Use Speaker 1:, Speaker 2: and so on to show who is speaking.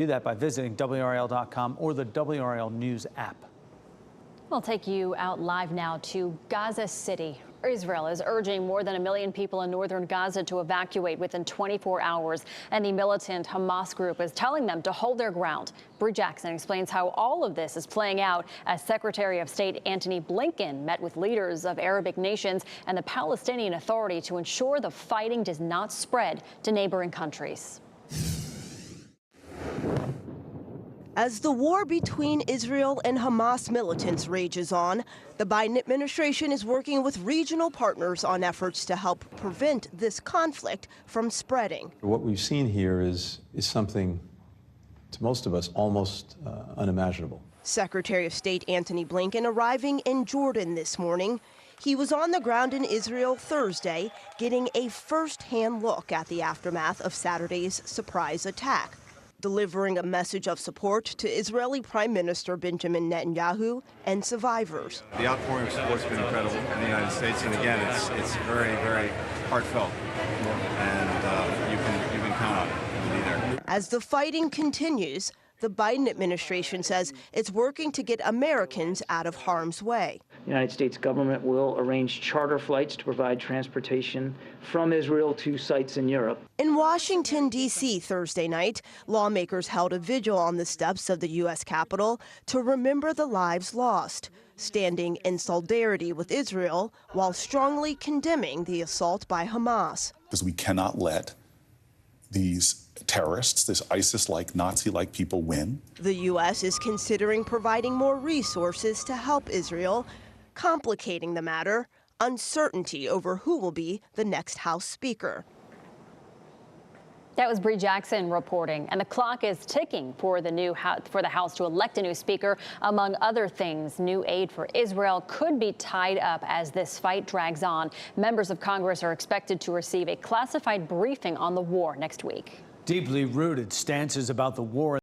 Speaker 1: Do that by visiting WRAL.com or the WRAL News app.
Speaker 2: We'll take you out live now to Gaza City. Israel is urging more than 1 million people in northern Gaza to evacuate within 24 hours, and the militant Hamas group is telling them to hold their ground. Bree Jackson explains how all of this is playing out as Secretary of State Antony Blinken met with leaders of Arabic nations and the Palestinian Authority to ensure the fighting does not spread to neighboring countries.
Speaker 3: As the war between Israel and Hamas militants rages on, the Biden administration is working with regional partners on efforts to help prevent this conflict from spreading.
Speaker 4: What we've seen here is something, to most of us, almost unimaginable.
Speaker 3: Secretary of State Antony Blinken arriving in Jordan this morning. He was on the ground in Israel Thursday, getting a first-hand look at the aftermath of Saturday's surprise attack, delivering a message of support to Israeli Prime Minister Benjamin Netanyahu and survivors.
Speaker 5: The outpouring of support has been incredible in the United States, and again, it's very, very heartfelt, and you can count on it. We'll be there.
Speaker 3: As the fighting continues, the Biden administration says it's working to get Americans out of harm's way.
Speaker 6: The United States government will arrange charter flights to provide transportation from Israel to sites in Europe.
Speaker 3: In Washington, D.C. Thursday night, lawmakers held a vigil on the steps of the U.S. Capitol to remember the lives lost, standing in solidarity with Israel while strongly condemning the assault by Hamas.
Speaker 7: Because we cannot let these terrorists, this ISIS-like, Nazi-like people win.
Speaker 3: The U.S. is considering providing more resources to help Israel, complicating the matter, uncertainty over who will be the next House Speaker.
Speaker 2: That was Bree Jackson reporting, and the clock is ticking for the House to elect a new speaker. Among other things, new aid for Israel could be tied up as this fight drags on. Members of Congress are expected to receive a classified briefing on the war next week.
Speaker 1: Deeply rooted stances about the war